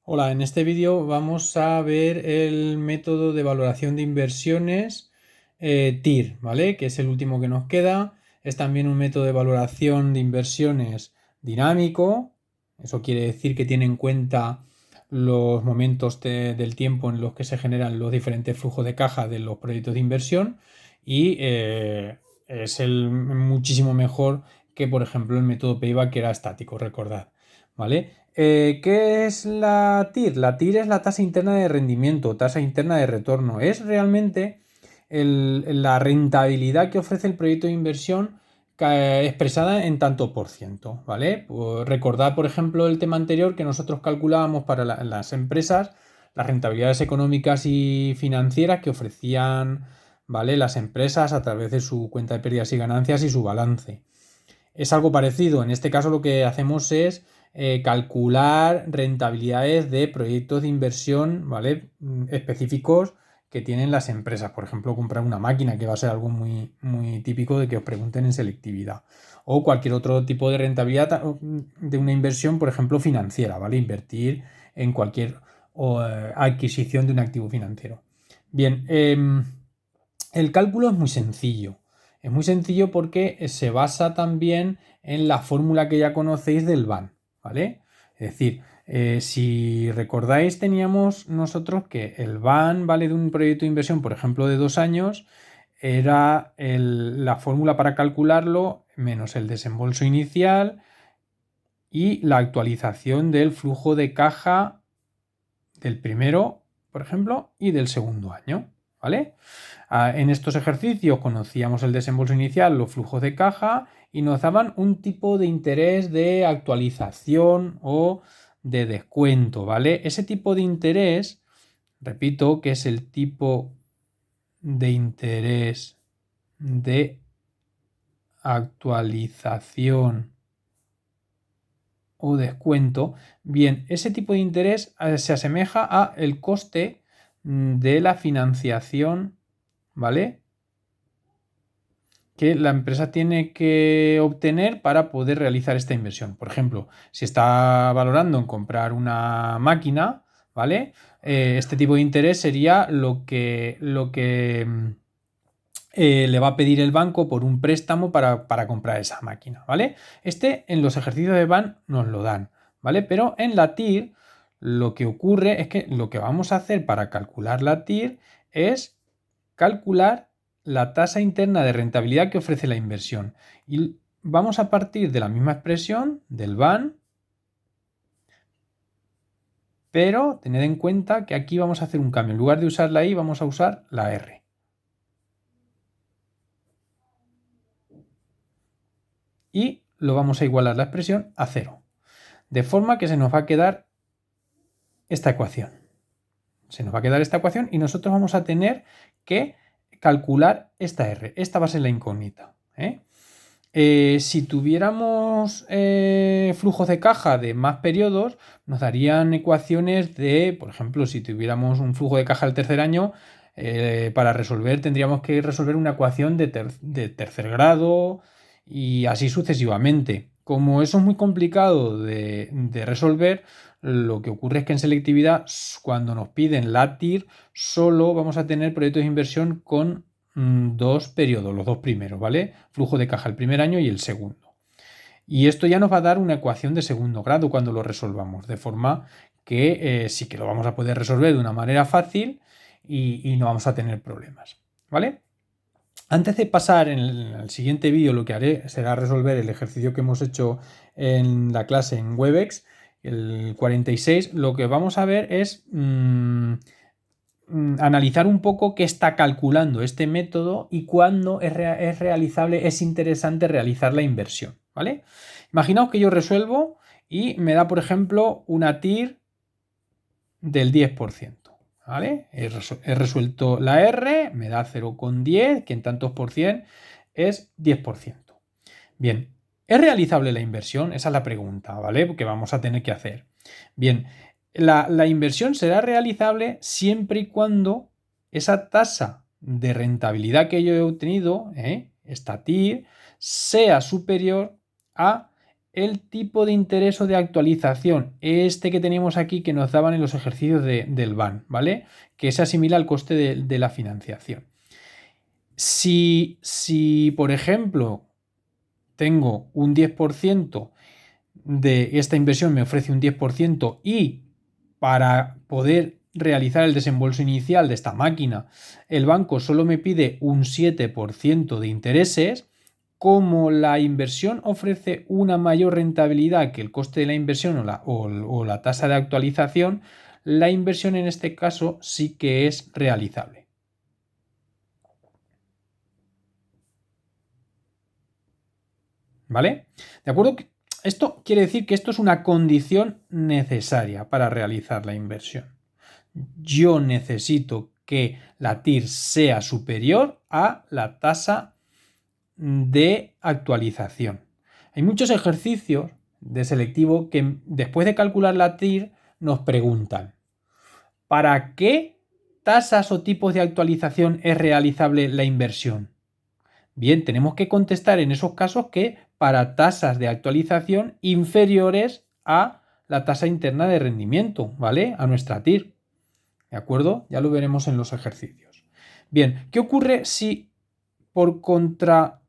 Hola, en este vídeo vamos a ver el método de valoración de inversiones TIR, ¿vale? Que es el último que nos queda. Es también un método de valoración de inversiones dinámico. Eso quiere decir que tiene en cuenta los momentos del tiempo en los que se generan los diferentes flujos de caja de los proyectos de inversión y es muchísimo mejor que, por ejemplo, el método Payback, que era estático, recordad, ¿vale? ¿Qué es la TIR? La TIR es la tasa interna de rendimiento, tasa interna de retorno. Es realmente la rentabilidad que ofrece el proyecto de inversión expresada en tanto por ciento, ¿vale? Pues recordad, por ejemplo, el tema anterior que nosotros calculábamos para las empresas, las rentabilidades económicas y financieras que ofrecían, ¿vale?, las empresas a través de su cuenta de pérdidas y ganancias y su balance. Es algo parecido. En este caso lo que hacemos es calcular rentabilidades de proyectos de inversión, ¿vale?, específicos que tienen las empresas. Por ejemplo, comprar una máquina, que va a ser algo muy, muy típico de que os pregunten en selectividad. O cualquier otro tipo de rentabilidad de una inversión, por ejemplo, financiera, ¿vale? Invertir en cualquier adquisición de un activo financiero. Bien, el cálculo es muy sencillo. Es muy sencillo porque se basa también en la fórmula que ya conocéis del BAN, ¿vale? Es decir, si recordáis, teníamos nosotros que el BAN, ¿vale?, de un proyecto de inversión, por ejemplo, de 2 años, era la fórmula para calcularlo menos el desembolso inicial y la actualización del flujo de caja del primero, por ejemplo, y del segundo año, ¿vale? En estos ejercicios conocíamos el desembolso inicial, los flujos de caja y nos daban un tipo de interés de actualización o de descuento, ¿vale? Ese tipo de interés, repito, que es el tipo de interés de actualización o descuento. Bien, ese tipo de interés se asemeja a el coste de la financiación, ¿vale?, que la empresa tiene que obtener para poder realizar esta inversión. Por ejemplo, si está valorando en comprar una máquina, ¿vale? Este tipo de interés sería lo que le va a pedir el banco por un préstamo para comprar esa máquina, ¿vale? En los ejercicios de BAN nos lo dan, ¿vale? Pero en la TIR lo que ocurre es que lo que vamos a hacer para calcular la TIR es calcular la tasa interna de rentabilidad que ofrece la inversión. Y vamos a partir de la misma expresión del BAN, pero tened en cuenta que aquí vamos a hacer un cambio. En lugar de usar la I, vamos a usar la R. Y lo vamos a igualar la expresión a 0. De forma que se nos va a quedar esta ecuación. Se nos va a quedar esta ecuación y nosotros vamos a tener que calcular esta R. Esta va a ser la incógnita, ¿eh? Si tuviéramos flujos de caja de más periodos, nos darían ecuaciones de, por ejemplo, si tuviéramos un flujo de caja del tercer año, para resolver tendríamos que resolver una ecuación de tercer grado y así sucesivamente. Como eso es muy complicado de resolver, lo que ocurre es que en selectividad, cuando nos piden la TIR, solo vamos a tener proyectos de inversión con 2 periodos, los 2 primeros, ¿vale? Flujo de caja el primer año y el segundo. Y esto ya nos va a dar una ecuación de segundo grado cuando lo resolvamos, de forma que sí que lo vamos a poder resolver de una manera fácil y no vamos a tener problemas, ¿vale? Antes de pasar en el siguiente vídeo, lo que haré será resolver el ejercicio que hemos hecho en la clase en Webex, el 46. Lo que vamos a ver es analizar un poco qué está calculando este método y cuándo es realizable, es interesante realizar la inversión, ¿vale? Imaginaos que yo resuelvo y me da, por ejemplo, una TIR del 10%, ¿vale? He resuelto la R, me da 0,10, que en tantos por cien es 10%. Bien, ¿es realizable la inversión? Esa es la pregunta, ¿vale?, que vamos a tener que hacer. Bien, la inversión será realizable siempre y cuando esa tasa de rentabilidad que yo he obtenido, esta TIR, sea superior a el tipo de interés o de actualización, este que teníamos aquí que nos daban en los ejercicios del BAN, ¿vale? Que se asimila al coste de la financiación. Si, por ejemplo, tengo un 10% de esta inversión, me ofrece un 10% y para poder realizar el desembolso inicial de esta máquina, el banco solo me pide un 7% de intereses. Como la inversión ofrece una mayor rentabilidad que el coste de la inversión o la tasa de actualización, la inversión en este caso sí que es realizable. ¿Vale? ¿De acuerdo? Esto quiere decir que esto es una condición necesaria para realizar la inversión. Yo necesito que la TIR sea superior a la tasa de actualización. Hay muchos ejercicios de selectivo que después de calcular la TIR nos preguntan ¿para qué tasas o tipos de actualización es realizable la inversión? Bien, tenemos que contestar en esos casos que para tasas de actualización inferiores a la tasa interna de rendimiento, ¿vale? A nuestra TIR. ¿De acuerdo? Ya lo veremos en los ejercicios. Bien, ¿qué ocurre si por contra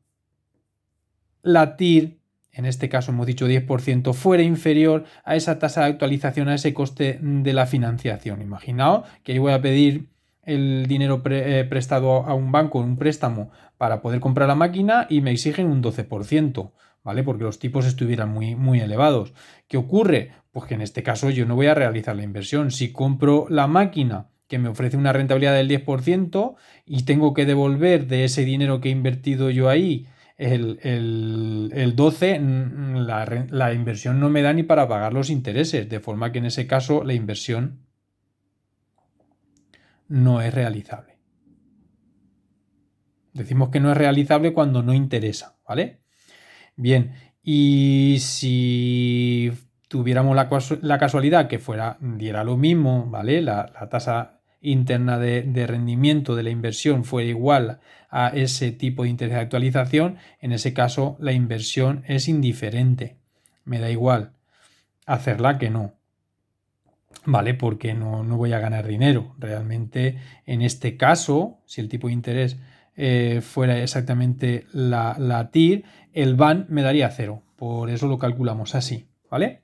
la TIR, en este caso hemos dicho 10%, fuera inferior a esa tasa de actualización, a ese coste de la financiación? Imaginaos que yo voy a pedir el dinero prestado a un banco, un préstamo, para poder comprar la máquina y me exigen un 12%, ¿vale? Porque los tipos estuvieran muy, muy elevados. ¿Qué ocurre? Pues que en este caso yo no voy a realizar la inversión. Si compro la máquina que me ofrece una rentabilidad del 10% y tengo que devolver de ese dinero que he invertido yo ahí el 12, la inversión no me da ni para pagar los intereses, de forma que en ese caso la inversión no es realizable. Decimos que no es realizable cuando no interesa, ¿vale? Bien, y si tuviéramos la casualidad que diera lo mismo, ¿vale? La tasa interna de rendimiento de la inversión fuera igual a ese tipo de interés de actualización, en ese caso la inversión es indiferente. Me da igual hacerla que no, ¿vale? Porque no voy a ganar dinero. Realmente, en este caso, si el tipo de interés fuera exactamente la TIR, el BAN me daría 0. Por eso lo calculamos así, ¿vale?